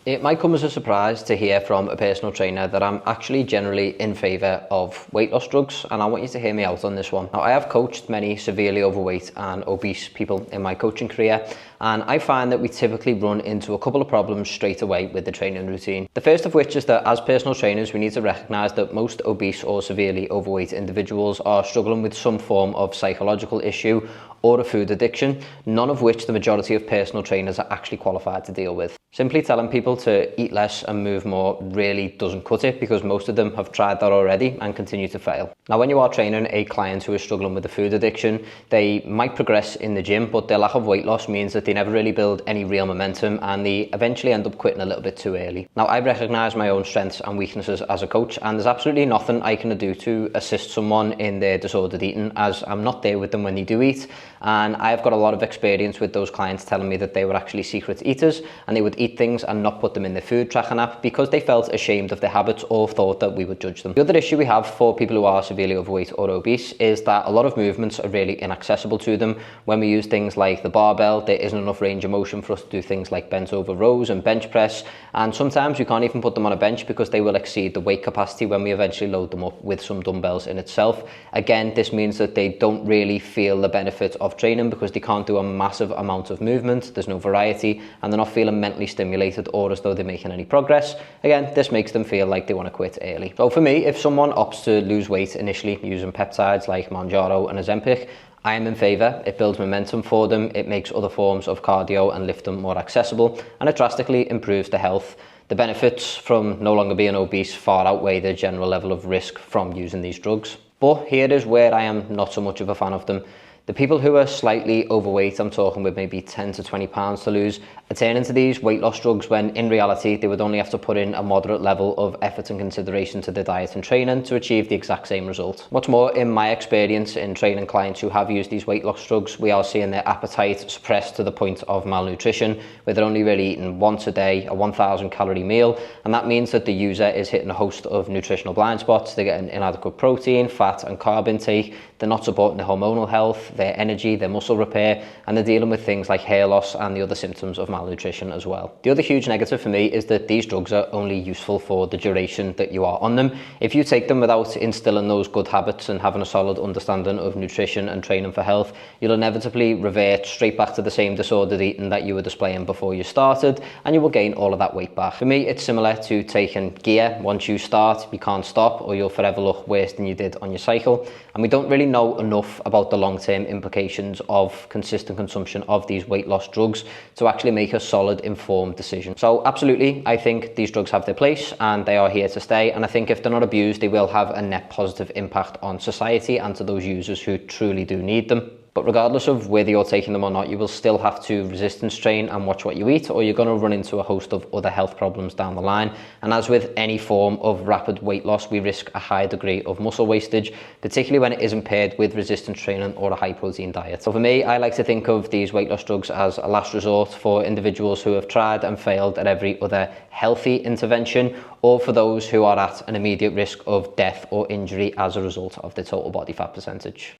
It might come as a surprise to hear from a personal trainer that I'm actually generally in favour of weight loss drugs, and I want you to hear me out on this one. Now, I have coached many severely overweight and obese people in my coaching career, and I find that we typically run into a couple of problems straight away with the training routine. The first of which is that as personal trainers, we need to recognise that most obese or severely overweight individuals are struggling with some form of psychological issue or a food addiction, none of which the majority of personal trainers are actually qualified to deal with. Simply telling people to eat less and move more really doesn't cut it, because most of them have tried that already and continue to fail. Now, when you are training a client who is struggling with a food addiction, they might progress in the gym, but their lack of weight loss means that they never really build any real momentum and they eventually end up quitting a little bit too early. Now, I recognise my own strengths and weaknesses as a coach, and there's absolutely nothing I can do to assist someone in their disordered eating, as I'm not there with them when they do eat. And I've got a lot of experience with those clients telling me that they were actually secret eaters and they would eat things and not put them in their food tracking app because they felt ashamed of their habits or thought that we would judge them. The other issue we have for people who are severely overweight or obese is that a lot of movements are really inaccessible to them. When we use things like the barbell, there isn't enough range of motion for us to do things like bent over rows and bench press, and sometimes we can't even put them on a bench because they will exceed the weight capacity when we eventually load them up with some dumbbells in itself. Again, this means that they don't really feel the benefit of training because they can't do a massive amount of movement, there's no variety, and they're not feeling mentally stimulated or as though they're making any progress. Again, this makes them feel like they want to quit early. So for me, if someone opts to lose weight initially using peptides like Mounjaro and Ozempic, I am in favour. It builds momentum for them, it makes other forms of cardio and lifting more accessible, and it drastically improves their health. The benefits from no longer being obese far outweigh the general level of risk from using these drugs. But here is where I am not so much of a fan of them. The people who are slightly overweight, I'm talking with maybe 10 to 20 pounds to lose, are turning to these weight loss drugs when in reality they would only have to put in a moderate level of effort and consideration to their diet and training to achieve the exact same result. What's more, in my experience in training clients who have used these weight loss drugs, we are seeing their appetite suppressed to the point of malnutrition, where they're only really eating once a day, a 1,000 calorie meal, and that means that the user is hitting a host of nutritional blind spots. They're getting inadequate protein, fat and carb intake, they're not supporting their hormonal health, their energy, their muscle repair, and they're dealing with things like hair loss and the other symptoms of malnutrition as well. The other huge negative for me is that these drugs are only useful for the duration that you are on them. If you take them without instilling those good habits and having a solid understanding of nutrition and training for health, you'll inevitably revert straight back to the same disordered eating that you were displaying before you started, and you will gain all of that weight back. For me, it's similar to taking gear. Once you start, you can't stop, or you'll forever look worse than you did on your cycle. And we don't really know enough about the long-term implications of consistent consumption of these weight loss drugs to actually make a solid, informed decision. So absolutely, I think these drugs have their place and they are here to stay. And I think if they're not abused, they will have a net positive impact on society and to those users who truly do need them. But regardless of whether you're taking them or not, you will still have to resistance train and watch what you eat, or you're going to run into a host of other health problems down the line. And as with any form of rapid weight loss, we risk a high degree of muscle wastage, particularly when it isn't paired with resistance training or a high protein diet. So for me, I like to think of these weight loss drugs as a last resort for individuals who have tried and failed at every other healthy intervention, or for those who are at an immediate risk of death or injury as a result of their total body fat percentage.